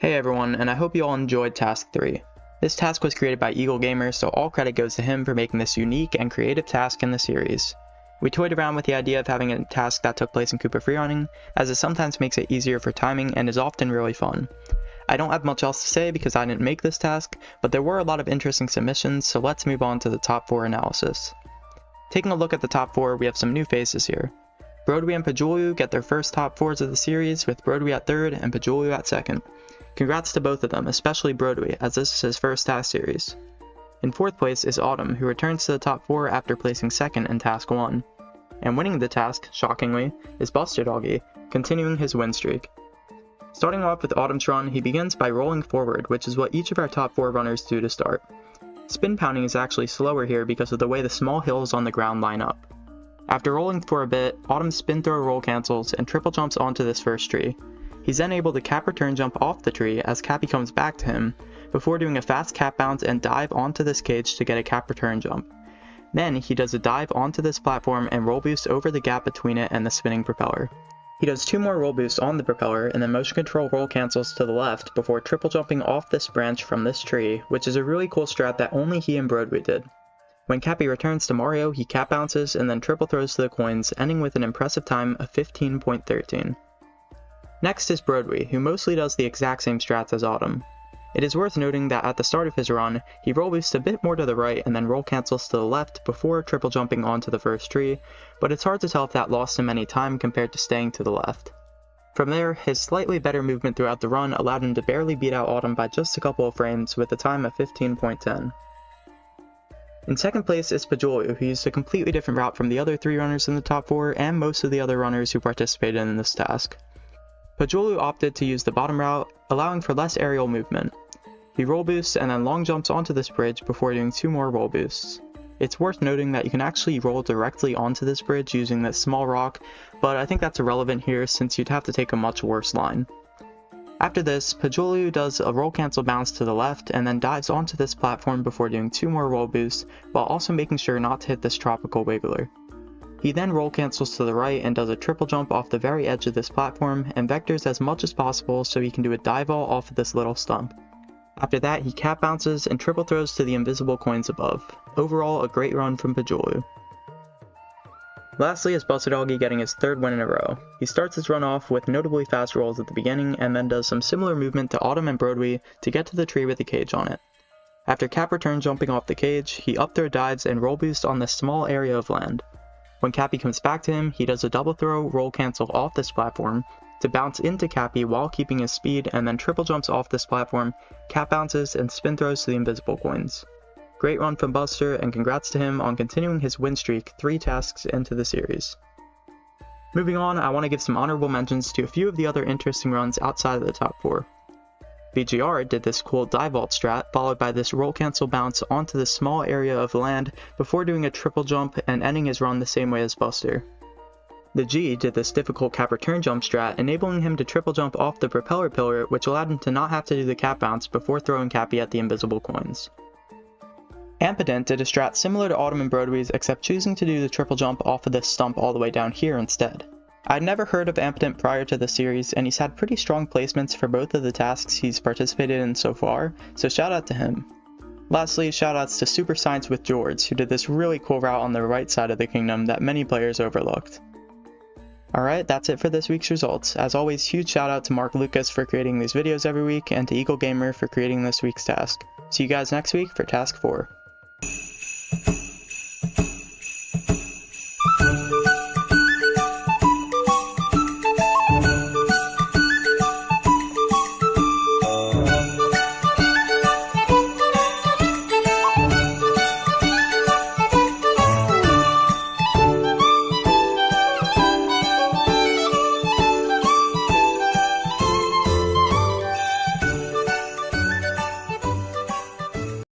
Hey everyone, and I hope you all enjoyed Task 3. This task was created by Eaglegamer, so all credit goes to him for making this unique and creative task in the series. We toyed around with the idea of having a task that took place in Koopa freerunning, as it sometimes makes it easier for timing and is often really fun. I don't have much else to say because I didn't make this task, but there were a lot of interesting submissions, so let's move on to the top 4 analysis. Taking a look at the top 4, we have some new faces here. Broadway and Pajulu get their first top 4s of the series, with Broadway at 3rd and Pajulu at 2nd. Congrats to both of them, especially Broadway, as this is his first task series. In 4th place is Autumn, who returns to the top 4 after placing 2nd in Task 1. And winning the task, shockingly, is Buster Doggy, continuing his win streak. Starting off with Autumn's run, he begins by rolling forward, which is what each of our top 4 runners do to start. Spin pounding is actually slower here because of the way the small hills on the ground line up. After rolling for a bit, Autumn's spin throw roll cancels and triple jumps onto this first tree. He's then able to cap return jump off the tree as Cappy comes back to him, before doing a fast cap bounce and dive onto this cage to get a cap return jump. Then he does a dive onto this platform and roll boost over the gap between it and the spinning propeller. He does 2 more roll boosts on the propeller and then motion control roll cancels to the left before triple jumping off this branch from this tree, which is a really cool strat that only he and Broadway did. When Cappy returns to Mario, he cap bounces and then triple throws to the coins, ending with an impressive time of 15.13. Next is Broadway, who mostly does the exact same strats as Autumn. It is worth noting that at the start of his run, he roll boosts a bit more to the right and then roll cancels to the left before triple jumping onto the first tree, but it's hard to tell if that lost him any time compared to staying to the left. From there, his slightly better movement throughout the run allowed him to barely beat out Autumn by just a couple of frames with a time of 15.10. In 2nd place is Pajulu, who used a completely different route from the other 3 runners in the top 4 and most of the other runners who participated in this task. Pajulu opted to use the bottom route, allowing for less aerial movement. He roll boosts and then long jumps onto this bridge before doing 2 more roll boosts. It's worth noting that you can actually roll directly onto this bridge using this small rock, but I think that's irrelevant here since you'd have to take a much worse line. After this, Pajulu does a roll cancel bounce to the left and then dives onto this platform before doing 2 more roll boosts, while also making sure not to hit this tropical wiggler. He then roll cancels to the right and does a triple jump off the very edge of this platform and vectors as much as possible so he can do a dive all off of this little stump. After that, he cap bounces and triple throws to the invisible coins above. Overall, a great run from Pajulu. Lastly is Buster Doggy getting his 3rd win in a row. He starts his run off with notably fast rolls at the beginning and then does some similar movement to Autumn and Broadway to get to the tree with the cage on it. After cap return jumping off the cage, he up throw dives and roll boost on this small area of land. When Cappy comes back to him, he does a double throw roll cancel off this platform to bounce into Cappy while keeping his speed, and then triple jumps off this platform, cap bounces, and spin throws to the invisible coins. Great run from Buster, and congrats to him on continuing his win streak 3 tasks into the series. Moving on, I want to give some honorable mentions to a few of the other interesting runs outside of the top 4. BGR did this cool dive vault strat, followed by this roll cancel bounce onto this small area of land before doing a triple jump and ending his run the same way as Buster. The G did this difficult cap return jump strat, enabling him to triple jump off the propeller pillar, which allowed him to not have to do the cap bounce before throwing Cappy at the invisible coins. Ampident did a strat similar to Autumn and Broadway's, except choosing to do the triple jump off of this stump all the way down here instead. I'd never heard of Ampident prior to the series, and he's had pretty strong placements for both of the tasks he's participated in so far, so shout out to him. Lastly, shoutouts to Super Science with George, who did this really cool route on the right side of the kingdom that many players overlooked. Alright, that's it for this week's results. As always, huge shout out to Mark Lukas for creating these videos every week, and to Eaglegamer for creating this week's task. See you guys next week for Task 4.